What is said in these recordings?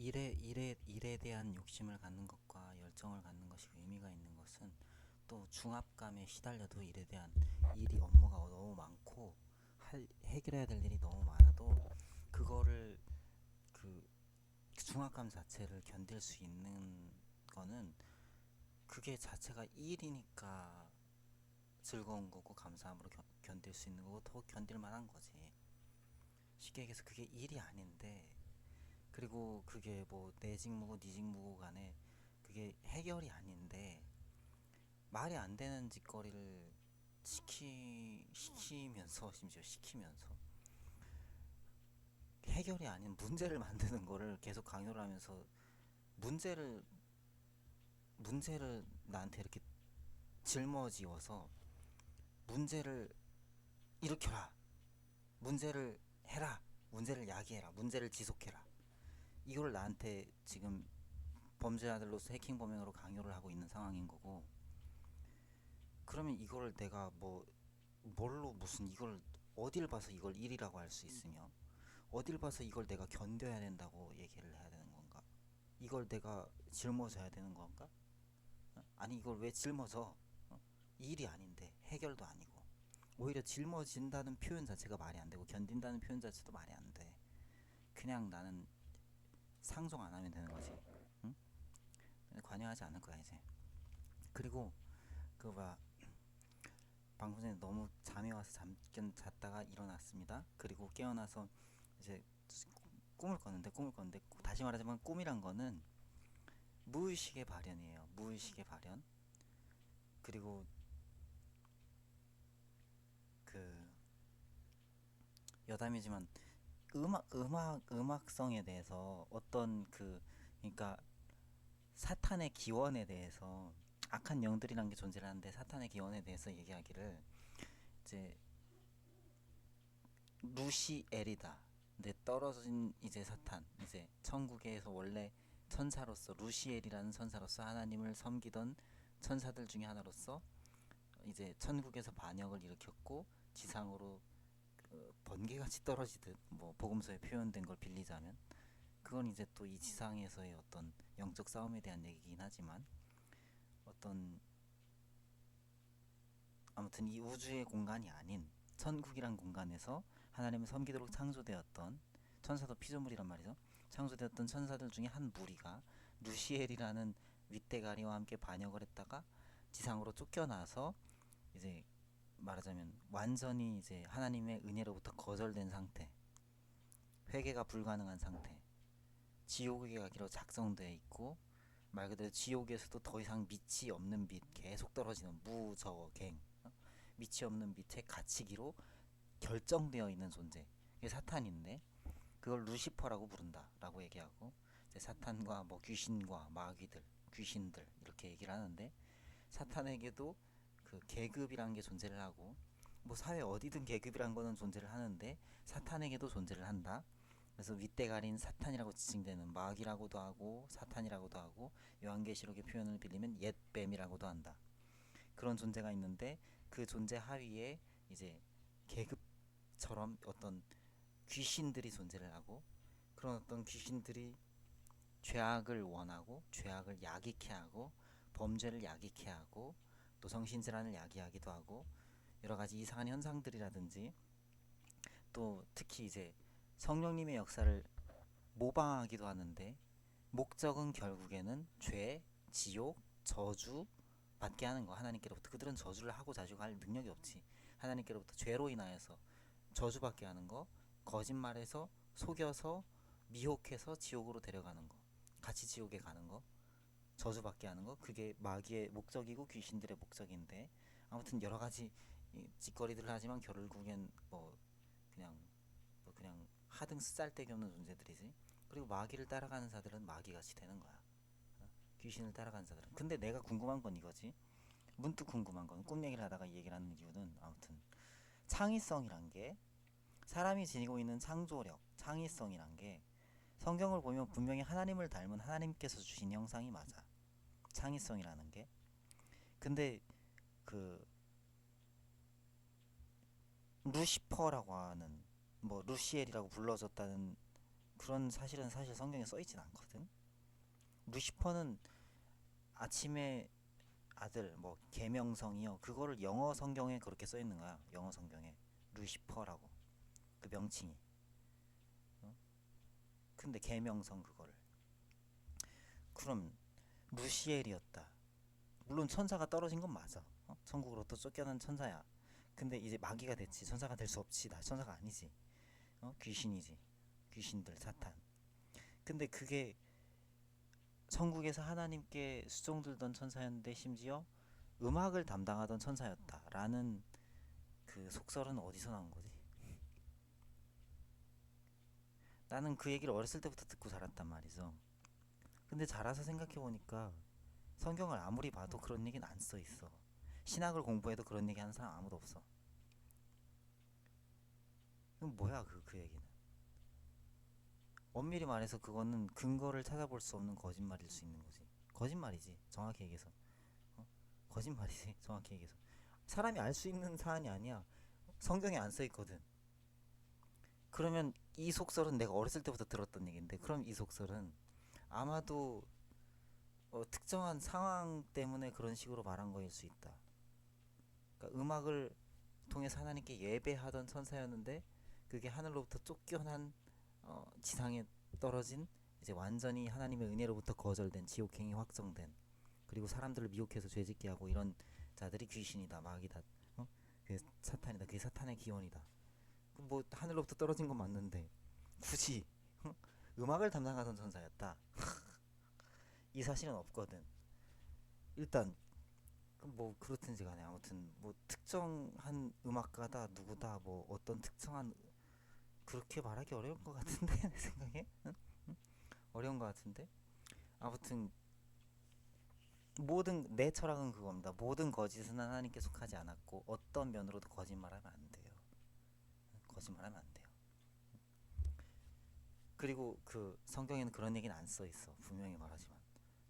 일에 대한 욕심을 갖는 것과 열정을 갖는 것이 의미가 있는 것은, 또 중압감에 시달려도 일에 대한 업무가 너무 많고 해결해야 될 일이 너무 많아도 그거를 그 중압감 자체를 견딜 수 있는 거는, 그게 자체가 일이니까 즐거운 거고 감사함으로 견딜 수 있는 거고 더 견딜 만한 거지. 쉽게 얘기해서 그게 일이 아닌데, 그리고 그게 뭐 내 직무고 네 직무고 간에 그게 해결이 아닌데 말이 안 되는 짓거리를 시키면서, 심지어 시키면서 해결이 아닌 문제를 만드는 거를 계속 강요를 하면서, 문제를 나한테 이렇게 짊어지어서 문제를 일으켜라, 문제를 해라, 문제를 야기해라, 문제를 지속해라, 이걸 나한테 지금 범죄자들로서 해킹 범행으로 강요를 하고 있는 상황인 거고. 그러면 이걸 내가 뭘로 무슨 이걸 어딜 봐서 이걸 일이라고 할 수 있으며, 어딜 봐서 이걸 내가 견뎌야 된다고 얘기를 해야 되는 건가? 이걸 내가 짊어져야 되는 건가? 아니 이걸 왜 짊어져? 일이 아닌데, 해결도 아니고. 오히려 짊어진다는 표현 자체가 말이 안 되고 견딘다는 표현 자체도 말이 안 돼. 그냥 나는 상종 안 하면 되는 거지. 응? 관여하지 않을 거야 이제. 그리고 그 뭐야, 방금 전에 너무 잠이 와서 잠깐 잤다가 일어났습니다. 그리고 깨어나서 이제 꿈을 꿨는데 다시 말하자면 꿈이란 거는 무의식의 발현이에요. 무의식의 발현. 그리고 그 여담이지만 음악성에 대해서 어떤 그러니까 사탄의 기원에 대해서, 악한 영들이란 게 존재를 하는데 사탄의 기원에 대해서 얘기하기를, 이제 루시엘이다. 근데 떨어진 이제 사탄, 이제 천국에서 원래 천사로서, 루시엘이라는 천사로서 하나님을 섬기던 천사들 중에 하나로서 이제 천국에서 반역을 일으켰고 지상으로 번개같이 떨어지듯, 뭐 복음서에 표현된 걸 빌리자면 그건 이제 또 이 지상에서의 어떤 영적 싸움에 대한 얘기긴 하지만, 어떤 아무튼 이 우주의 공간이 아닌 천국이란 공간에서 하나님을 섬기도록 창조되었던, 천사도 피조물이란 말이죠. 창조되었던 천사들 중에 한 무리가 루시엘이라는 윗대가리와 함께 반역을 했다가 지상으로 쫓겨나서, 이제 말하자면 완전히 이제 하나님의 은혜로부터 거절된 상태, 회개가 불가능한 상태, 지옥에 가기로 작성되어 있고, 말 그대로 지옥에서도 더 이상 밑이 없는 빛, 계속 떨어지는 무저갱, 밑이 없는 밑에 갇히기로 결정되어 있는 존재, 이게 사탄인데 그걸 루시퍼라고 부른다라고 얘기하고, 이제 사탄과 뭐 귀신과 마귀들, 귀신들 이렇게 얘기를 하는데, 사탄에게도 그 계급이라는 게 존재를 하고, 뭐 사회 어디든 계급이란 거는 존재를 하는데 사탄에게도 존재를 한다. 그래서 윗대가리인 사탄이라고 지칭되는, 마귀라고도 하고 사탄이라고도 하고, 요한계시록의 표현을 빌리면 옛뱀이라고도 한다. 그런 존재가 있는데, 그 존재 하위에 이제 계급처럼 어떤 귀신들이 존재를 하고, 그런 어떤 귀신들이 죄악을 원하고 죄악을 야기케 하고 범죄를 야기케 하고 또 정신질환을 야기하기도 하고, 여러 가지 이상한 현상들이라든지, 또 특히 이제 성령님의 역사를 모방하기도 하는데, 목적은 결국에는 죄, 지옥, 저주 받게 하는 거. 하나님께로부터 그들은 저주를 하고 자주할 능력이 없지. 하나님께로부터 죄로 인하여서 저주받게 하는 거, 거짓말해서 속여서 미혹해서 지옥으로 데려가는 거, 같이 지옥에 가는 거, 저주받게 하는 거, 그게 마귀의 목적이고 귀신들의 목적인데, 아무튼 여러 가지 짓거리들을 하지만 결국엔 그냥 그냥 하등 쓰잘데기 없는 존재들이지. 그리고 마귀를 따라가는 자들은 마귀같이 되는 거야. 귀신을 따라가는 자들은. 근데 내가 궁금한 건 이거지. 문득 궁금한 건, 꿈 얘기를 하다가 이 얘기를 하는 이유는, 아무튼 창의성이란 게, 사람이 지니고 있는 창조력, 창의성이란 게 성경을 보면 분명히 하나님을 닮은 하나님께서 주신 형상이 맞아. 창의성이라는 게. 근데 그 루시퍼라고 하는, 뭐 루시엘이라고 불러졌다는 그런 사실은 사실 성경에 써 있진 않거든. 루시퍼는 아침의 아들 뭐 계명성이요, 그거를 영어 성경에 그렇게 써 있는 거야. 영어 성경에 루시퍼라고 그 명칭이. 어? 근데 계명성 그거를, 그럼 루시엘이었다. 물론 천사가 떨어진 건 맞아. 천국으로부터 쫓겨난 천사야. 근데 이제 마귀가 됐지. 천사가 될 수 없지. 나 천사가 아니지. 귀신이지. 귀신들, 사탄. 근데 그게 천국에서 하나님께 수종들던 천사였는데 심지어 음악을 담당하던 천사였다라는 그 속설은 어디서 나온 거지? 나는 그 얘기를 어렸을 때부터 듣고 자랐단 말이죠. 근데 자라서 생각해보니까 성경을 아무리 봐도 그런 얘기는 안 써 있어. 신학을 공부해도 그런 얘기 하는 사람 아무도 없어. 그럼 뭐야 그 얘기는? 엄밀히 말해서 그거는 근거를 찾아볼 수 없는 거짓말일 수 있는 거지. 거짓말이지, 정확히 얘기해서. 거짓말이지, 정확히 얘기해서. 사람이 알 수 있는 사안이 아니야. 성경에 안 써 있거든. 그러면 이 속설은 내가 어렸을 때부터 들었던 얘기인데, 그럼 이 속설은 아마도 특정한 상황 때문에 그런 식으로 말한 거일 수 있다. 그러니까 음악을 통해서 하나님께 예배하던 천사였는데 그게 하늘로부터 쫓겨난 지상에 떨어진, 이제 완전히 하나님의 은혜로부터 거절된, 지옥행이 확정된, 그리고 사람들을 미혹해서 죄짓게 하고 이런 자들이 귀신이다, 마귀다, 그게 사탄이다, 그게 사탄의 기원이다. 뭐 하늘로부터 떨어진 건 맞는데 굳이 음악을 담당하던 천사였다, 이 사실은 없거든. 일단 뭐 그렇든지 간에 아무튼 뭐 특정한 음악가다 누구다 뭐 어떤 특정한, 그렇게 말하기 어려운 것 같은데 내 생각에. 응? 어려운 것 같은데. 아무튼 모든, 내 철학은 그겁니다. 모든 거짓은 하나님께 속하지 않았고 어떤 면으로도 거짓말하면 안 돼요. 거짓말하면 안 돼요. 그리고 그 성경에는 그런 얘기는 안 써 있어. 분명히 말하지만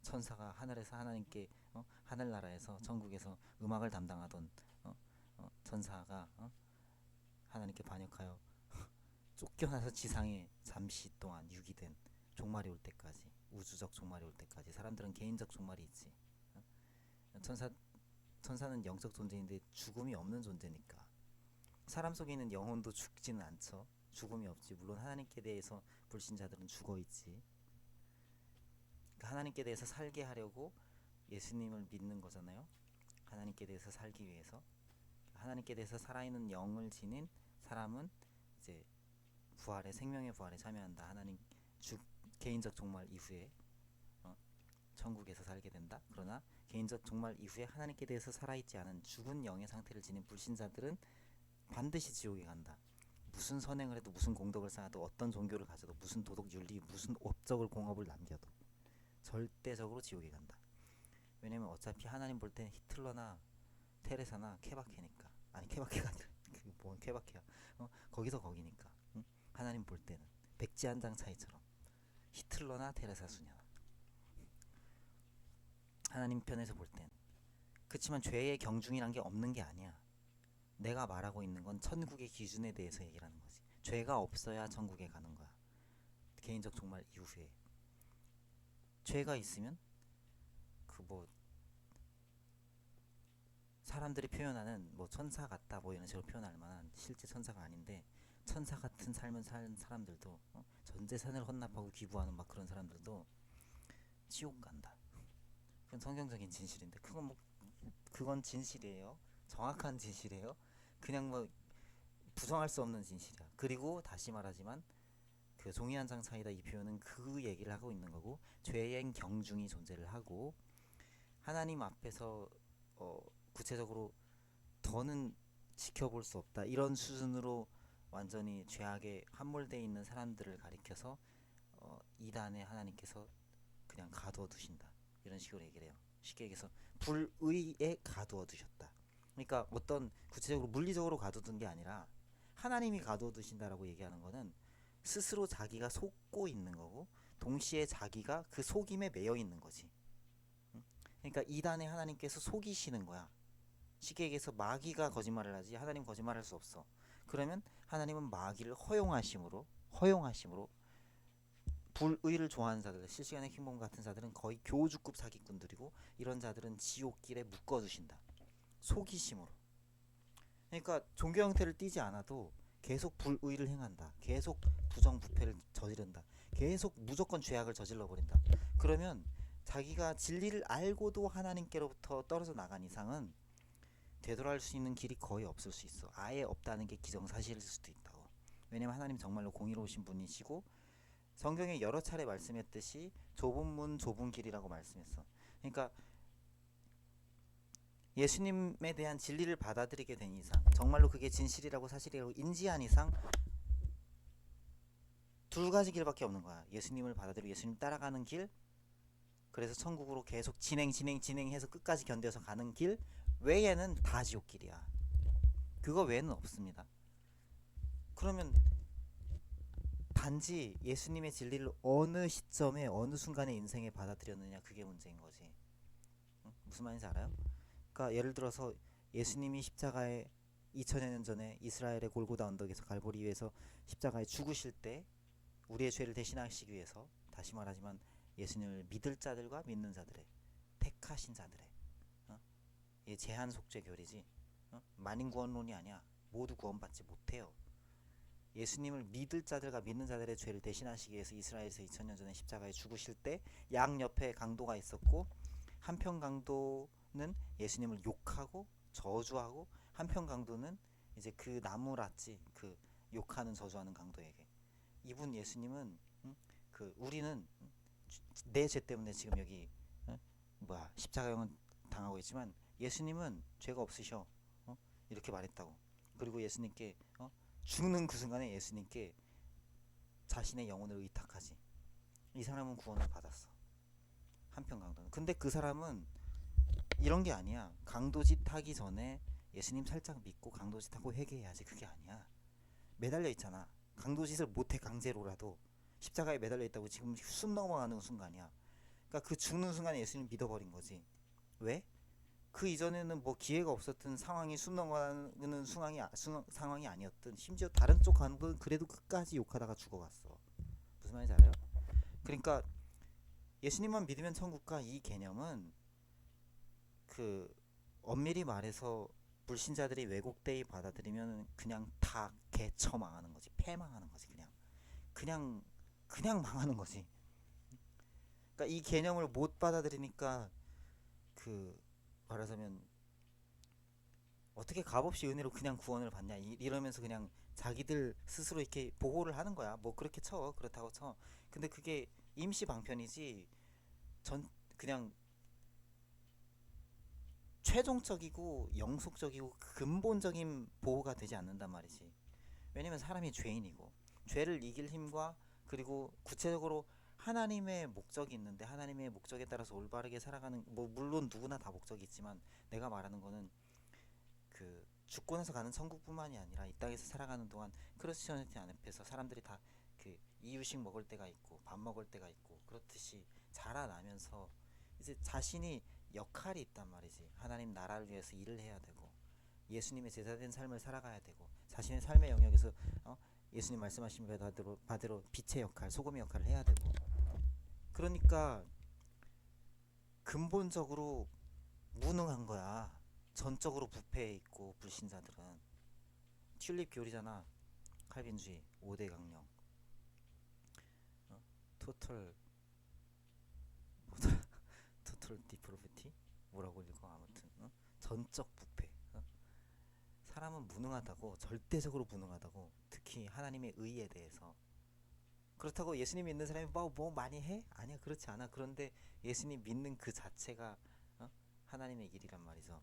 천사가 하늘에서 하나님께 하늘나라에서 천국에서 음악을 담당하던 천사가 하나님께 반역하여 쫓겨나서 지상에 잠시 동안 유기된, 종말이 올 때까지, 우주적 종말이 올 때까지. 사람들은 개인적 종말이 있지. 천사 천사는 영적 존재인데 죽음이 없는 존재니까 사람 속에 있는 영혼도 죽지는 않죠. 죽음이 없지. 물론 하나님께 대해서 불신자들은 죽어 있지. 그러니까 하나님께 대해서 살게 하려고 예수님을 믿는 거잖아요. 하나님께 대해서 살기 위해서. 하나님께 대해서 살아있는 영을 지닌 사람은 이제 부활의, 생명의 부활에 참여한다. 하나님 개인적 종말 이후에 천국에서 살게 된다. 그러나 개인적 종말 이후에 하나님께 대해서 살아있지 않은 죽은 영의 상태를 지닌 불신자들은 반드시 지옥에 간다. 무슨 선행을 해도, 무슨 공덕을 쌓아도, 어떤 종교를 가져도, 무슨 도덕 윤리, 무슨 업적을, 공업을 남겨도 절대적으로 지옥에 간다. 왜냐면 어차피 하나님 볼 땐 히틀러나 테레사나 케바케니까. 아니 케바케가 아니라 뭔 케바케야. 거기서 거기니까. 응? 하나님 볼 때는 백지 한 장 차이처럼 히틀러나 테레사 수녀나 하나님 편에서 볼 땐. 그렇지만 죄의 경중이란 게 없는 게 아니야. 내가 말하고 있는 건 천국의 기준에 대해서 얘기를 하는 거지. 죄가 없어야 천국에 가는 거야. 개인적 종말 이후에. 죄가 있으면 그 뭐 사람들이 표현하는 뭐 천사 같다 뭐 이런 식으로 표현할 만한 실제 천사가 아닌데, 천사 같은 삶을 사는 사람들도 전 재산을 헌납하고 기부하는 막 그런 사람들도 지옥 간다. 그건 성경적인 진실인데, 그건 진실이에요. 정확한 진실이에요. 그냥 뭐 부정할 수 없는 진실이야. 그리고 다시 말하지만 그 종이 한 장 차이다, 이 표현은 그 얘기를 하고 있는 거고, 죄의 경중이 존재를 하고 하나님 앞에서 구체적으로 더는 지켜볼 수 없다, 이런 수준으로 완전히 죄악에 함몰되어 있는 사람들을 가리켜서 이단에 하나님께서 그냥 가두어 두신다, 이런 식으로 얘기를 해요. 쉽게 얘기해서 불의에 가두어 두셨다. 그러니까 어떤 구체적으로 물리적으로 가둬둔 게 아니라 하나님이 가두어 두신다라고 얘기하는 거는 스스로 자기가 속고 있는 거고, 동시에 자기가 그 속임에 매여 있는 거지. 그러니까 이단에 하나님께서 속이시는 거야. 쉽게 얘기해서 마귀가 거짓말을 하지 하나님 거짓말할 수 없어. 그러면 하나님은 마귀를 허용하심으로 불의를 좋아하는 자들, 실시간의 킹봉 같은 자들은 거의 교주급 사기꾼들이고, 이런 자들은 지옥길에 묶어두신다. 속이심으로. 그러니까 종교 형태를 띠지 않아도 계속 불의를 행한다. 계속 부정부패를 저지른다. 계속 무조건 죄악을 저질러 버린다. 그러면 자기가 진리를 알고도 하나님께로부터 떨어져 나간 이상은 되돌아갈 수 있는 길이 거의 없을 수 있어. 아예 없다는 게 기정사실일 수도 있다고. 왜냐면 하나님 정말로 공의로우신 분이시고, 성경에 여러 차례 말씀했듯이 좁은 문 좁은 길이라고 말씀했어. 그러니까 예수님에 대한 진리를 받아들이게 된 이상, 정말로 그게 진실이라고 사실이라고 인지한 이상, 두 가지 길밖에 없는 거야. 예수님을 받아들이고 예수님 따라가는 길, 그래서 천국으로 계속 진행해서 끝까지 견뎌서 가는 길 외에는 다 지옥길이야. 그거 외에는 없습니다. 그러면 단지 예수님의 진리를 어느 시점에 어느 순간에 인생에 받아들였느냐, 그게 문제인 거지. 응? 무슨 말인지 알아요? 그러니까 예를 들어서 예수님이 십자가에 2000여 년 전에 이스라엘의 골고다 언덕에서 갈보리 위에서 십자가에 죽으실 때 우리의 죄를 대신하시기 위해서, 다시 말하지만 예수님을 믿을 자들과 믿는 자들의, 택하신 자들의, 이 제한 속죄 교리지, 만인 구원론이 아니야. 모두 구원받지 못해요. 예수님을 믿을 자들과 믿는 자들의 죄를 대신하시기 위해서 이스라엘에서 2000년 전에 십자가에 죽으실 때 양 옆에 강도가 있었고, 한편 강도는 예수님을 욕하고 저주하고, 한편 강도는 이제 그 나무랐지, 그 욕하는 저주하는 강도에게, 이분 예수님은, 그 우리는 내 죄 때문에 지금 여기 십자가형은 당하고 있지만 예수님은 죄가 없으셔. 이렇게 말했다고. 그리고 예수님께 죽는 그 순간에 예수님께 자신의 영혼을 의탁하지. 이 사람은 구원을 받았어. 한편 강도는. 근데 그 사람은 이런 게 아니야. 강도짓 하기 전에 예수님 살짝 믿고 강도짓 하고 회개해야지. 그게 아니야. 매달려 있잖아. 강도짓을 못해 강제로라도. 십자가에 매달려 있다고 지금 숨 넘어가는 순간이야. 그러니까 그 죽는 순간에 예수님 믿어버린 거지. 왜? 그 이전에는 뭐 기회가 없었던 상황이, 숨 넘어가는 상황이 아니었던, 심지어 다른 쪽 간부는 그래도 끝까지 욕하다가 죽어갔어. 무슨 말인지 알아요? 그러니까 예수님만 믿으면 천국가, 이 개념은 그 엄밀히 말해서 불신자들이 왜곡되이 받아들이면 그냥 다 개처망하는 거지. 패망하는 거지. 그냥 망하는 거지. 그러니까 이 개념을 못 받아들이니까 그 말하자면 어떻게 값없이 은혜로 그냥 구원을 받냐, 이러면서 그냥 자기들 스스로 이렇게 보호를 하는 거야. 뭐 그렇게 쳐, 그렇다고 쳐. 근데 그게 임시 방편이지 그냥 최종적이고 영속적이고 근본적인 보호가 되지 않는단 말이지. 왜냐면 사람이 죄인이고, 죄를 이길 힘과, 그리고 구체적으로 하나님의 목적이 있는데, 하나님의 목적에 따라서 올바르게 살아가는, 뭐 물론 누구나 다 목적이 있지만, 내가 말하는 거는 그 죽고 나서 가는 천국뿐만이 아니라 이 땅에서 살아가는 동안 크리스천리티 앞에서 사람들이 다 그 이유식 먹을 때가 있고 밥 먹을 때가 있고, 그렇듯이 자라나면서 이제 자신이 역할이 있단 말이지. 하나님 나라를 위해서 일을 해야 되고, 예수님의 제자된 삶을 살아가야 되고, 자신의 삶의 영역에서 예수님 말씀하신 바대로 빛의 역할, 소금의 역할을 해야 되고. 그러니까 근본적으로 무능한 거야. 전적으로 부패해 있고, 불신자들은 튤립 교리잖아. 칼빈주의, 5대 강령, 토털 토털 디프로비티, 뭐라고 읽어 아무튼. 전적 부패. 사람은 무능하다고, 절대적으로 무능하다고. 특히 하나님의 의에 대해서. 그렇다고 예수님 믿는 사람이 뭐 많이 해? 아니야, 그렇지 않아. 그런데 예수님 믿는 그 자체가 하나님의 일이란 말이죠.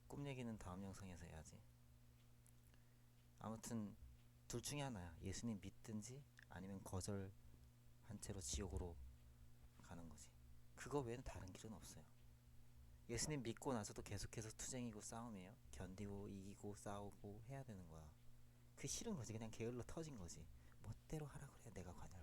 꿈 얘기는 다음 영상에서 해야지. 아무튼 둘 중에 하나야. 예수님 믿든지 아니면 거절한 채로 지옥으로 가는 거지. 그거 외에는 다른 길은 없어요. 예수님 믿고 나서도 계속해서 투쟁이고 싸움이에요. 견디고 이기고 싸우고 해야 되는 거야. 그 싫은 거지. 그냥 게을러 터진 거지. 멋대로 하라 그래. 내가 관여